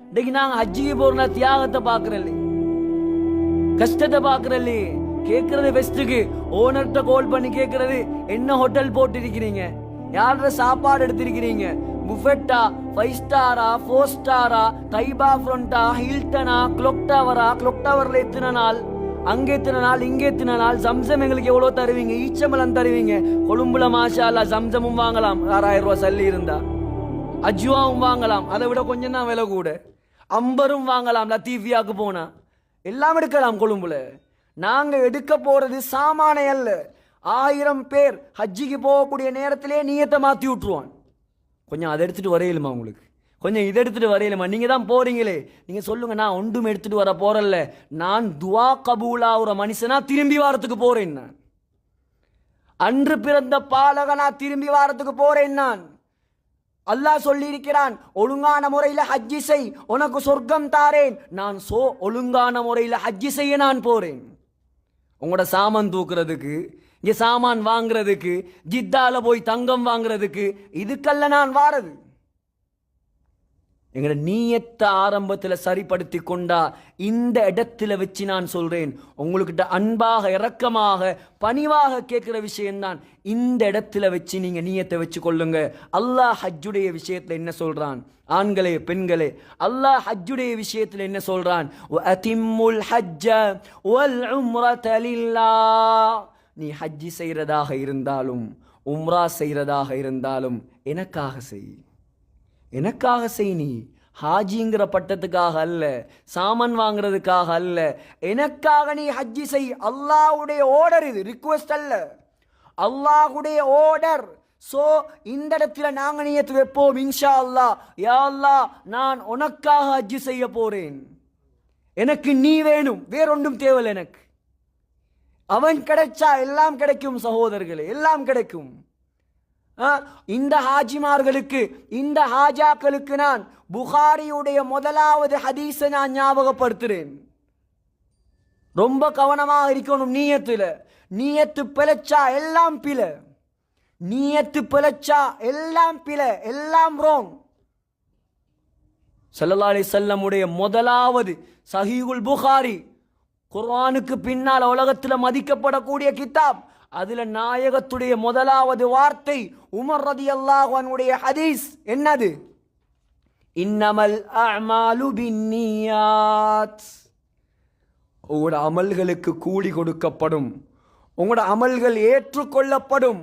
இன்னைக்கு நாங்க ஹஜ்ஜிக்கு போறோம்னா தியாகத்தை பாக்குறல்ல, கஷ்டத்தை பாக்குறல்ல. கேட்கறது பெஸ்ட்டுக்கு ஓனர்கிட்ட கால் பண்ணி கேட்கறது, என்ன ஹோட்டல் போட்டு இருக்கிறீங்க, யாரோட சாப்பாடு எடுத்திருக்கிறீங்க, புஃபெட்டா, 5 ஸ்டாரா, 4 ஸ்டாரா, தைபா ஃப்ரண்டா, ஹில்டனா, கிளாக் டவரா, கிளாக் டவர்ல எத்தனை நாள், அங்கே எத்தனை நாள், இங்கே எத்தனை நாள், ஜம்சம் எங்களுக்கு எவ்வளவு தருவீங்க, ஈச்சம்பழம் தருவீங்க. கொழும்புல மாஷா அல்லாஹ் ஜம்சமும் வாங்கலாம் 6000 ரூபாய் சல்லி இருந்தா, அஜ்வாவும் வாங்கலாம், அதை விட கொஞ்சம் தான் விலை கூட. அம்பரும் வாங்கலாம் லத்தீஃபியாவுக்கு போனா, எல்லாம் எடுக்கலாம் கொழும்புல. நாங்க எடுக்க போறது சாமானை அல்ல. 1000 பேர் ஹஜ்ஜிக்கு போகக்கூடிய நேரத்திலே நீயத்தை மாத்தி விட்டுருவான். கொஞ்சம் அதை எடுத்துட்டு வரையிலுமா உங்களுக்கு, கொஞ்சம் இதை எடுத்துட்டு வரையிலுமா? நீங்க தான் போறீங்களே, நீங்க சொல்லுங்க, நான் ஒன்றும் எடுத்துட்டு வர போறல்ல, நான் துவா கபூலா ஒரு மனுஷனா திரும்பி வாரத்துக்கு போறேன். நான் அன்று பிறந்த பாலகனா திரும்பி வாரத்துக்கு போறேன். நான் அல்லாஹ் சொல்லி இருக்கிறான், ஒழுங்கான முறையில் ஹஜ்ஜி செய், உனக்கு சொர்க்கம் தாரேன். நான் ஒழுங்கான முறையில் ஹஜ்ஜி செய்ய நான் போறேன். உங்களோட சாமான் தூக்குறதுக்கு, இங்க சாமான் வாங்குறதுக்கு, ஜித்தால போய் தங்கம் வாங்குறதுக்கு, இதுக்கல்ல நான் வாரது. எங்களோட நீயத்தை ஆரம்பத்தில் சரிப்படுத்தி கொண்டா, இந்த இடத்துல வச்சு நான் சொல்றேன், உங்கள்கிட்ட அன்பாக இரக்கமாக பணிவாக கேட்கிற விஷயம்தான். இந்த இடத்துல வச்சு நீங்க நீயத்தை வச்சு கொள்ளுங்க. அல்லாஹ் ஹஜ்ஜுடைய விஷயத்துல என்ன சொல்றான்? ஆண்களே பெண்களே, அல்லாஹ் ஹஜ்ஜுடைய விஷயத்துல என்ன சொல்றான்? வஅதிம்முல் ஹஜ்ஜ வல் உம்ரத லில்லாஹ். நீ ஹஜ்ஜி செய்யறதாக இருந்தாலும் உம்ரா செய்யறதாக இருந்தாலும் எனக்காக செய், எனக்காக செய். நீ ஹாஜிங்கிற பட்டத்துக்காக அல்ல, சாமான் வாங்குறதுக்காக அல்ல, எனக்காக நீ ஹஜ்ஜி செய். அல்லாஹ்வுடைய ஆர்டர் இது, ரிக்வெஸ்ட் அல்ல, அல்லாஹ்வுடைய ஆர்டர். சோ இந்த இடத்துல நாங்க நியத்து வைப்போம், இன்ஷா அல்லாஹ், யா அல்லாஹ் நான் உனக்காக ஹஜ்ஜி செய்ய போறேன், எனக்கு நீ வேணும், வேறொன்றும் தேவையில்லை எனக்கு. அவன் கிடைச்சா எல்லாம் கிடைக்கும் சகோதரர்களே, எல்லாம் கிடைக்கும். இந்த ஹாஜிமார்களுக்கு, இந்த ஹாஜாக்களுக்கு நான் புகாரியுடைய முதலாவது ஹதீஸை நான் ஞாபகப்படுத்துறேன். ரொம்ப கவனமாக இருக்கணும் நீயத்துல. நீயத்து பிழைச்சா எல்லாம் பிழை, நீயத்து பிழைச்சா எல்லாம் பிழை, எல்லாம் ரோங். ஸல்லல்லாஹு அலைஹி வஸல்லம் உடைய முதலாவது சஹீஹுல் புகாரி, குர்ஆனுக்கு பின்னால் உலகத்தில் மதிக்கப்படக்கூடிய கிதாப். அதுல நாயகத்துடைய முதலாவது வார்த்தை உமர் ரலியல்லாஹு அன்ஹுடைய ஹதீஸ் என்னது? இன்னமல் அஅமாலு பின்னியாத். உங்களோட அமல்களுக்கு கூலி கொடுக்கப்படும், உங்களோட அமல்கள் ஏற்றுக்கொள்ளப்படும்,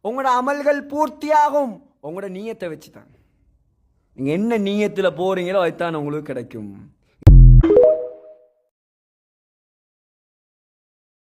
உங்களோட அமல்கள் பூர்த்தியாகும் உங்களோட நீயத்தை வச்சுதான். நீங்க என்ன நீயத்துல போறீங்களோ அதுதான் உங்களுக்கு கிடைக்கும்.